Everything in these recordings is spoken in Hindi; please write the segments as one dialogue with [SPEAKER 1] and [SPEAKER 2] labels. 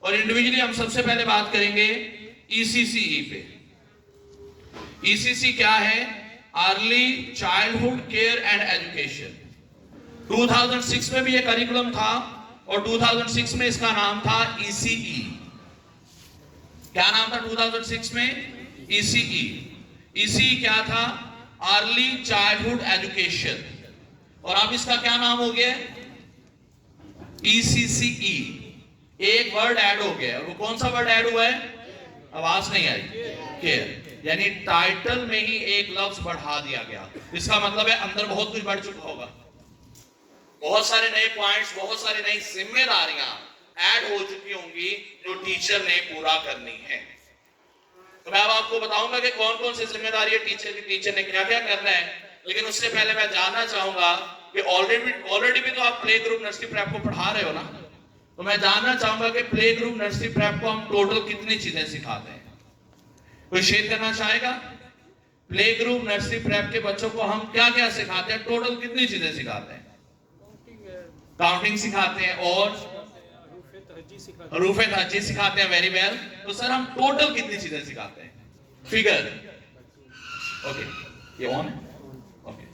[SPEAKER 1] और इंडिविजुअली हम सबसे पहले बात करेंगे ईसीसीई पे। ईसीसी क्या है? Early childhood care and education. 2006 में भी ये करिकुलम था और 2006 में इसका नाम था ईसीई। क्या नाम था 2006 में? ईसीई। ईसीई क्या था? Early childhood education. और अब इसका क्या नाम हो गया? ईसीसीई। एक वर्ड ऐड हो गया। वो कौन सा वर्ड ऐड हुआ है? आवाज नहीं आई। केयर। यानी टाइटल में ही एक लफ्ज बढ़ा दिया गया। इसका मतलब है अंदर बहुत कुछ बढ़ चुका होगा, बहुत सारे नए पॉइंट्स, बहुत सारी नई जिम्मेदारियां ऐड हो चुकी होंगी जो टीचर ने पूरा करनी है। तो मैं अब आपको बताऊंगा कि कौन कौन सी जिम्मेदारी है टीचर ने क्या क्या करना है। लेकिन उससे पहले मैं जानना चाहूंगा कि ऑलरेडी भी तो आप प्ले ग्रुप नर्सरी प्रेप को पढ़ा रहे हो ना। तो मैं जानना चाहूंगा कि प्ले ग्रुप नर्सरी प्रेप को हम टोटल कितनी चीजें सिखाते हैं? कोई शेयर करना चाहेगा? प्ले ग्रुप नर्सरी प्रेप के बच्चों को हम क्या क्या सिखाते हैं? टोटल कितनी चीजें सिखाते हैं? काउंटिंग सिखाते हैं और रूफे हजी सिखाते हैं। Very well. तो सर हम टोटल कितनी चीजें सिखाते हैं? फिगर। ओके, ये ऑन है। ओके,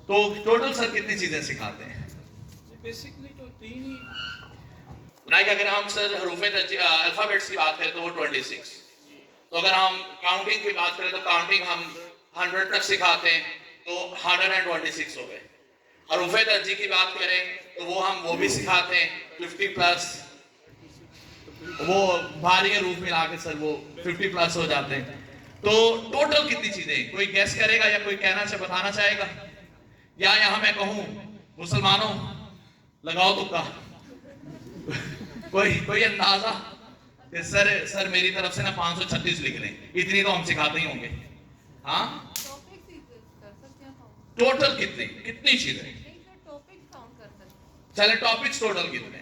[SPEAKER 1] तो टोटल सर कितनी चीजें सिखाते हैं?
[SPEAKER 2] बेसिकली तो तीन ही।
[SPEAKER 1] लाइक अगर हम सर रूफे अल्फाबेट्स की बात करें तो वो 26। तो अगर हम काउंटिंग की बात करें तो काउंटिंग हम 100 तक सिखाते हैं, तो 126 हो गए। हरूफे दर्जी की बात करें तो वो भी सिखाते हैं 50 प्लस। वो भारी रूफ मिला के सर वो 50 प्लस हो जाते हैं। तो टोटल कितनी चीजें कोई गैस करेगा या कोई कहना से बताना चाहेगा? या यहां मैं कहूं मुसलमानों लगाओ तुक्का। कोई अंदाजा? सर मेरी तरफ से ना 536 लिख लें, इतनी तो हम सिखाते ही होंगे। हाँ, टोटल कितनी चीजें? चले टॉपिक्स टोटल कितने?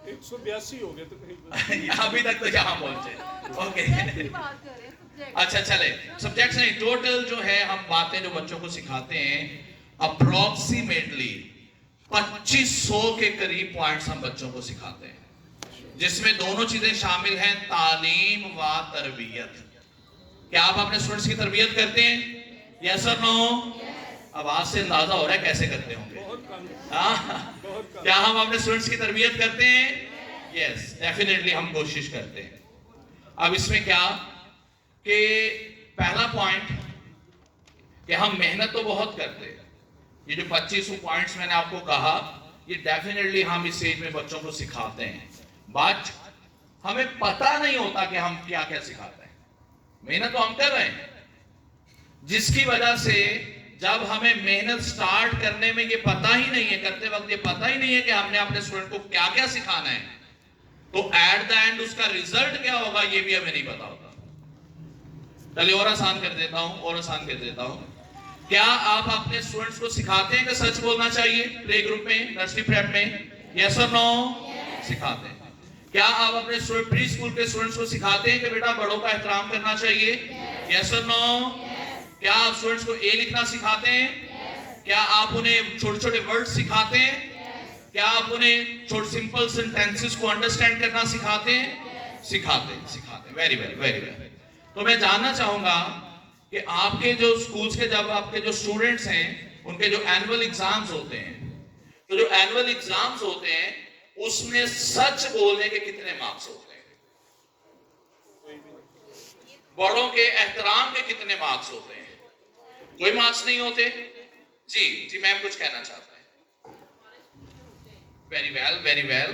[SPEAKER 2] 182 हो गए तो कहीं
[SPEAKER 1] अभी तक तो यहाँ पहुंचे। ओके, अच्छा चले सब्जेक्ट्स नहीं, टोटल जो है हम बातें जो बच्चों को सिखाते हैं अप्रोक्सीमेटली 2500 के करीब पॉइंट्स हम बच्चों को सिखाते हैं, जिसमें दोनों चीजें शामिल हैं, तालीम व तरबियत। क्या आप अपने स्टूडेंट्स की तरबियत करते हैं? यस और नो? आवाज से अंदाजा हो रहा है कैसे करते होंगे। क्या हम अपने स्टूडेंट्स की तरबियत करते हैं? यस, डेफिनेटली हम कोशिश करते हैं। अब इसमें क्या कि पहला पॉइंट कि हम मेहनत तो बहुत करते हैं। ये जो 2500 पॉइंट्स मैंने आपको कहा, ये डेफिनेटली हम इस एज में बच्चों को सिखाते हैं, बट हमें पता नहीं होता कि हम क्या क्या सिखाते हैं। मेहनत तो हम कर रहे हैं, जिसकी वजह से जब हमें मेहनत स्टार्ट करने में ये पता ही नहीं है, करते वक्त ये पता ही नहीं है कि हमने अपने स्टूडेंट को क्या क्या सिखाना है, तो एट द एंड उसका रिजल्ट क्या होगा ये भी हमें नहीं पता होता। चलिए और आसान कर देता हूं क्या आप अपने स्टूडेंट्स को सिखाते हैं कि सच बोलना चाहिए प्ले ग्रुप में, नर्सरी प्रेप में? यस और नो? सिखाते हैं। क्या आप अपने प्री स्कूल के स्टूडेंट्स को सिखाते हैं कि बेटा बड़ों का एहतराम करना चाहिए? यस और नो? क्या आप स्टूडेंट्स को ए लिखना सिखाते हैं? क्या आप उन्हें छोटे छोटे वर्ड सिखाते हैं? क्या आप उन्हें छोटे सिंपल सेंटेंसेस को अंडरस्टैंड करना सिखाते हैं? सिखाते। Very well. तो मैं जानना चाहूंगा कि आपके जो स्कूल्स के, जब आपके जो स्टूडेंट्स हैं उनके जो एनुअल एग्जाम्स होते हैं, तो जो एनुअल एग्जाम्स होते हैं उसमें सच बोलने के कितने मार्क्स होते हैं? बड़ों के एहतराम के कितने मार्क्स होते हैं? कोई मार्क्स नहीं होते। जी मैम कुछ कहना चाहते हैं? Very well.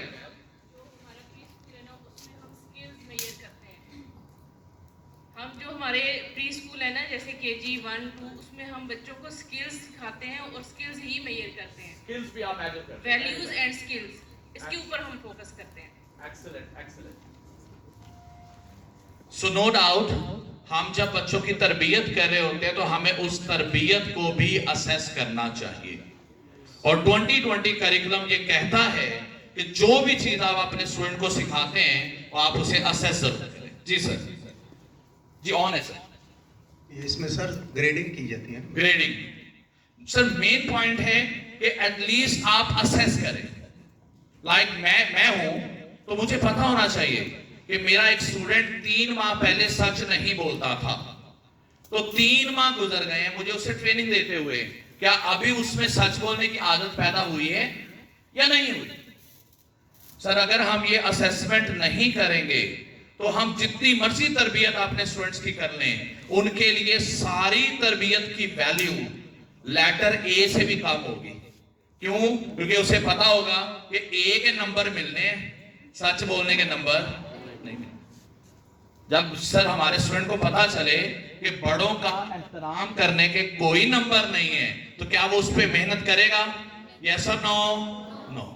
[SPEAKER 3] हम जो हमारे प्री स्कूल है ना, जैसे KG 1, 2, उसमें हम बच्चों को स्किल्स सिखाते हैं और स्किल्स ही मेजर करते हैं।
[SPEAKER 1] स्किल्स भी आप मेजर करते हैं?
[SPEAKER 3] वैल्यूज एंड स्किल्स, इसके ऊपर हम फोकस करते हैं।
[SPEAKER 1] एक्सीलेंट। सो नो डाउट हम जब बच्चों की तरबियत कर रहे होते हैं तो हमें उस तरबियत को भी असेस करना चाहिए। और 2020 करिकुलम ये कहता है कि जो भी चीज आप अपने स्टूडेंट को सिखाते हैं वो आप उसे असेस जरूर करें। जी सर। जी ऑन है सर।
[SPEAKER 4] इसमें सर ग्रेडिंग की जाती है।
[SPEAKER 1] ग्रेडिंग सर मेन पॉइंट है कि एटलीस्ट आप असेस करें। लाइक मैं हूं तो मुझे पता होना चाहिए कि मेरा एक स्टूडेंट 3 माह पहले सच नहीं बोलता था, तो 3 माह गुजर गए हैं मुझे उससे ट्रेनिंग देते हुए, क्या अभी उसमें सच बोलने की आदत पैदा हुई है या नहीं हुई? सर, अगर हम ये असेसमेंट नहीं करेंगे तो हम जितनी मर्जी तरबियत अपने स्टूडेंट्स की कर लें, उनके लिए सारी तरबियत की वैल्यू लेटर ए से भी कम होगी। क्यों? क्योंकि उसे पता होगा कि ए के नंबर मिलने हैं, सच बोलने के नंबर नहीं मिलने। जब सर हमारे स्टूडेंट को पता चले कि बड़ों का एहतराम करने के कोई नंबर नहीं है, तो क्या वो उस पर मेहनत करेगा? यस और नो? नो।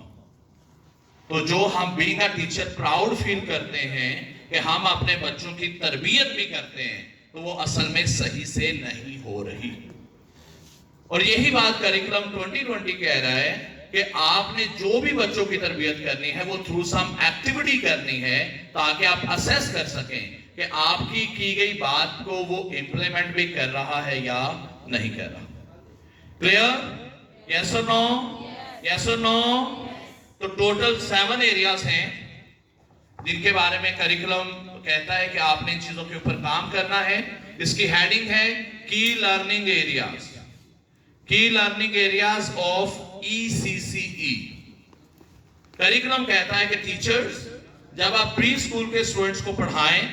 [SPEAKER 1] तो जो हम being a teacher proud feel करते हैं कि हम अपने बच्चों की तरबियत भी करते हैं, तो वो असल में सही से नहीं हो रही। और यही बात करिकुलम 2020 कह रहा है कि आपने जो भी बच्चों की तरबियत करनी है वो थ्रू सम एक्टिविटी करनी है, ताकि आप असेस कर सकें कि आपकी की गई बात को वो इंप्लीमेंट भी कर रहा है या नहीं कर रहा। क्लियर? यस और नो? यस और नो? तो टोटल 7 एरियाज हैं जिनके बारे में करिकुलम कहता है कि आपने इन चीजों के ऊपर काम करना है। इसकी हेडिंग है की लर्निंग एरियाज, की learning areas of ECCE। Curriculum कहता है कि टीचर्स जब आप प्री स्कूल के स्टूडेंट्स को पढ़ाएं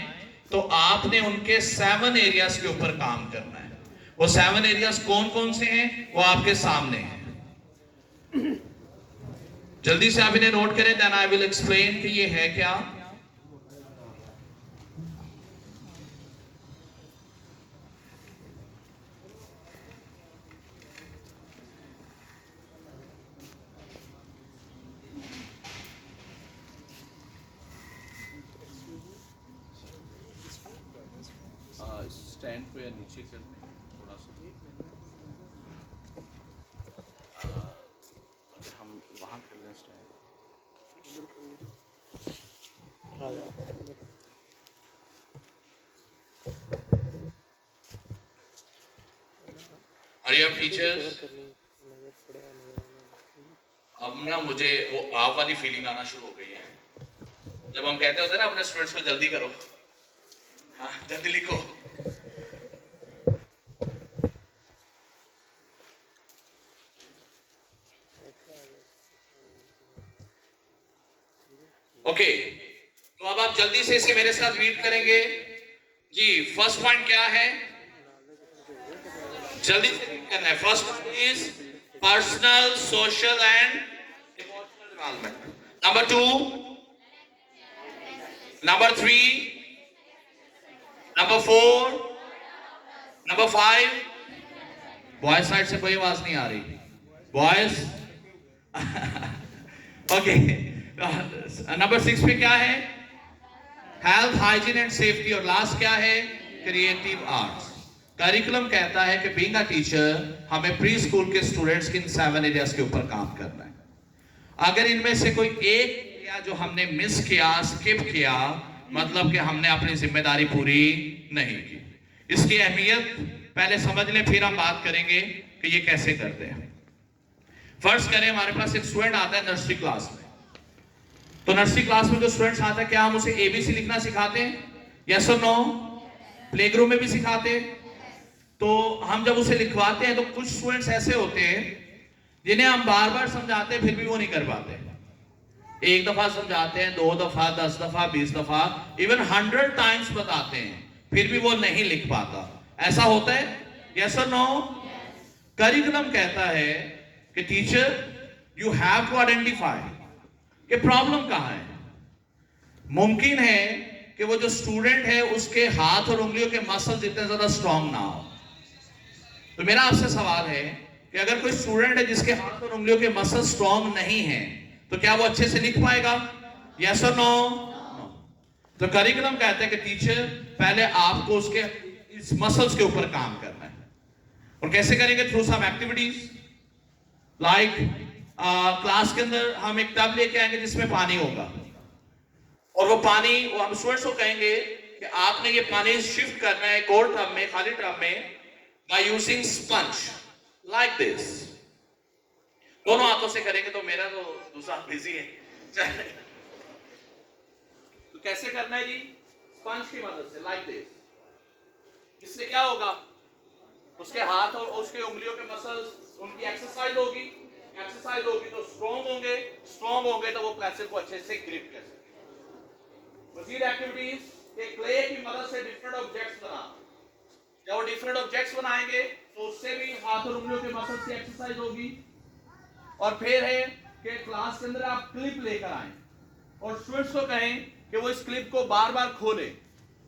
[SPEAKER 1] तो आपने उनके 7 एरियाज के ऊपर काम करना है। वो 7 एरियाज कौन कौन से हैं वो आपके सामने हैं। जल्दी से आप इन्हें नोट करें, देन आई विल एक्सप्लेन कि ये है क्या।
[SPEAKER 2] स्टैंड पे नीचे कर दें थोड़ा सा, हम वहाँ कर लें स्टैंड।
[SPEAKER 1] अरे अब टीचर्स, अब ना मुझे वो आप वाली फीलिंग आना शुरू हो गई है जब हम कहते होते हैं ना अपने स्टूडेंट्स को जल्दी करो, हाँ जल्दी लिखो। ओके, तो अब आप जल्दी से इसे मेरे साथ रीड करेंगे जी। फर्स्ट पॉइंट क्या है? जल्दी से रीड करना है। First is personal, social and emotional development. Number 2, number 3, number 4, number 5। Boys side से कोई आवाज नहीं आ रही। Boys okay. नंबर 6 पे क्या है? Health, hygiene and safety. और लास्ट क्या है? Creative arts. करिकुलम कहता है कि बीइंग अ टीचर हमें प्री स्कूल के स्टूडेंट्स के इन 7 एरियाज के ऊपर काम करना है। अगर इनमें से कोई एक एरिया जो हमने मिस किया, स्किप किया, मतलब कि हमने अपनी जिम्मेदारी पूरी नहीं की। इसकी अहमियत पहले समझ लें, फिर हम बात करेंगे कि ये कैसे करते हैं। फर्स्ट करें, हमारे पास एक स्टूडेंट आता है नर्सरी क्लास में, तो नर्सरी क्लास में जो स्टूडेंट्स आता है, क्या हम उसे ABC लिखना सिखाते हैं? यस और नो? प्ले ग्रुप में भी सिखाते हैं। तो हम जब उसे लिखवाते हैं तो कुछ स्टूडेंट्स ऐसे होते हैं जिन्हें हम बार बार समझाते हैं फिर भी वो नहीं कर पाते। 1 दफा समझाते हैं, 2 दफा, 10 दफा, 20 दफा, इवन 100 टाइम्स बताते हैं, फिर भी वो नहीं लिख पाता। ऐसा होता है? यस और नो? करिकुलम कहता है कि teacher you have to identify कि प्रॉब्लम कहां है। मुमकिन है कि वो जो स्टूडेंट है उसके हाथ और उंगलियों के मसल्स इतने ज्यादा स्ट्रांग ना हो। तो मेरा आपसे सवाल है कि अगर कोई स्टूडेंट है जिसके हाथ और उंगलियों के मसल स्ट्रांग नहीं है, तो क्या वो अच्छे से लिख पाएगा? यस और नो? तो करिकुलम कहता है कि टीचर पहले आपको उसके इस मसल्स के ऊपर काम करना है। और कैसे करेंगे? Through some activities like class के अंदर हम एक टब लेके आएंगे जिसमें पानी होगा, और वो पानी हम स्टूडेंट्स को कहेंगे कि आपने ये पानी शिफ्ट करना है एक और टब में, खाली टब में, by using sponge like this. दोनों हाथों से करेंगे। तो मेरा तो दूसरा बिजी है। कैसे करना है जी? स्पंज की मदद से, लाइक दिस। इससे क्या होगा? उसके हाथ और उसके उंगलियों के मसल्स, उनकी एक्सरसाइज होगी तो स्ट्रॉन्ग होंगे तो वो पेंसिल को अच्छे से ग्रिप कर सकेंगे। मजीद एक्टिविटीज, के क्ले की मदद से डिफरेंट ऑब्जेक्ट्स बनाना। जब वो डिफरेंट ऑब्जेक्ट्स बनाएंगे तो उससे भी हाथ और उंगलियों के मसल्स की एक्सरसाइज होगी। और फिर है कि क्लास के अंदर आप क्लिप लेकर आए और स्टूडेंट्स को कहें कि वो इस क्लिप को बार बार खोले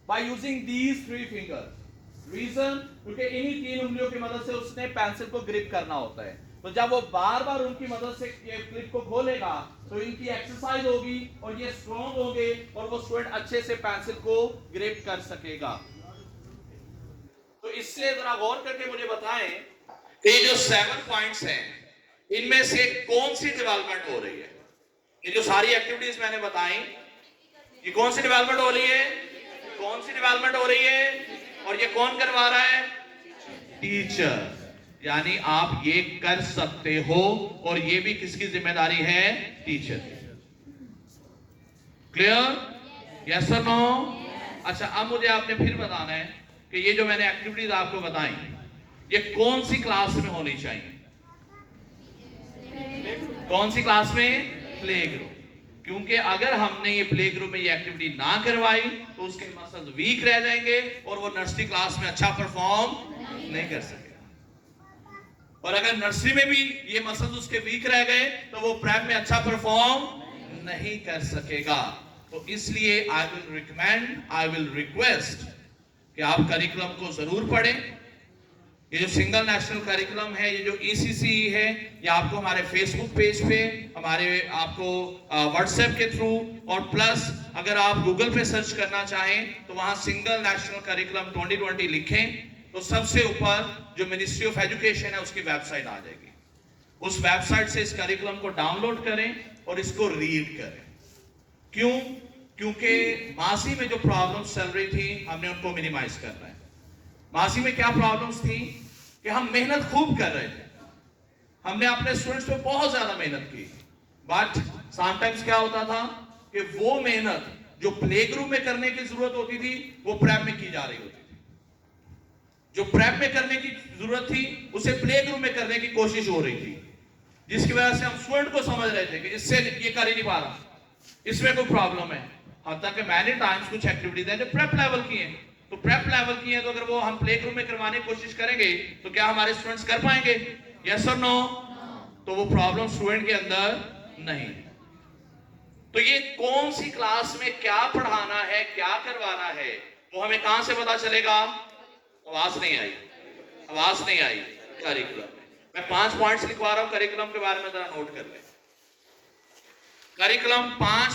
[SPEAKER 1] by using these 3 fingers. Reason, क्योंकि इन्हीं 3 उंगलियों की मदद से उसने पेंसिल को ग्रिप करना होता है। तो जब वो बार बार उनकी मदद से ये क्लिप को खोलेगा तो इनकी एक्सरसाइज होगी और ये स्ट्रॉन्ग होंगे और वो स्टूडेंट अच्छे से पेंसिल को ग्रिप कर सकेगा। तो इससे जरा गौर करके मुझे बताएं कि ये जो 7 पॉइंट्स हैं इनमें से कौन सी डेवलपमेंट हो रही है? ये जो सारी एक्टिविटीज मैंने बताई, ये कौन सी डेवलपमेंट हो रही है? कौन सी डेवलपमेंट हो रही है? और ये कौन करवा रहा है? टीचर। यानी आप ये कर सकते हो और ये भी किसकी जिम्मेदारी है? टीचर। क्लियर? यस और नो? अच्छा, अब मुझे आपने फिर बताना है कि ये जो मैंने एक्टिविटीज आपको बताई ये कौन सी क्लास में होनी चाहिए? कौन सी क्लास में? Play group. क्योंकि अगर हमने ये प्ले ग्रुप में ये एक्टिविटी ना करवाई तो उसके मसल्स वीक रह जाएंगे और वो नर्सरी क्लास में अच्छा परफॉर्म नहीं कर सकेगा। और अगर नर्सरी में भी ये मसल्स उसके वीक रह गए तो वो प्रेप में अच्छा परफॉर्म नहीं कर सकेगा। तो इसलिए आई विल रिक्वेस्ट कि आप करिकुलम को जरूर पढ़ें। ये जो सिंगल नेशनल करिकुलम है, ये जो ECC है, ये आपको हमारे फेसबुक पेज पे, हमारे आपको व्हाट्सएप के थ्रू, और प्लस अगर आप गूगल पे सर्च करना चाहें तो वहां सिंगल नेशनल करिकुलम 2020 लिखें तो सबसे ऊपर जो मिनिस्ट्री ऑफ एजुकेशन है उसकी वेबसाइट आ जाएगी। उस वेबसाइट से इस करिकुलम को डाउनलोड करें और इसको रीड करें। क्यों? क्योंकि मासी में जो प्रॉब्लम्स चल रही थी हमने उनको मिनिमाइज करना है। मासी में क्या प्रॉब्लम्स थी कि हम मेहनत खूब कर रहे थे, हमने अपने स्टूडेंट्स पे बहुत ज्यादा मेहनत की, बट समटाइम्स क्या होता था कि वो मेहनत जो प्ले ग्रुप में करने की जरूरत होती थी वो प्रेप में की जा रही होती थी। जो प्रेप में करने की जरूरत थी उसे प्ले ग्रुप में करने की कोशिश हो रही थी, जिसकी वजह से हम स्टूडेंट को समझ रहे थे कि इससे ये कर ही नहीं पा रहा, इसमें कोई प्रॉब्लम है। हालांकि मैंने टाइम्स कुछ एक्टिविटीज हैं जो प्रेप लेवल की हैं, तो प्रेप लेवल की है तो अगर वो हम प्ले ग्रुप में करवाने की कोशिश करेंगे तो क्या हमारे स्टूडेंट्स कर पाएंगे? यस और नो? तो वो प्रॉब्लम स्टूडेंट के अंदर नहीं। तो ये कौन सी क्लास में क्या पढ़ाना है, क्या करवाना है, वो हमें कहां से पता चलेगा? आवाज नहीं आई करिकुलम में। मैं 5 पॉइंट्स लिखवा रहा हूं करिकुलम के बारे में, जरा नोट कर लें। करिकुलम 5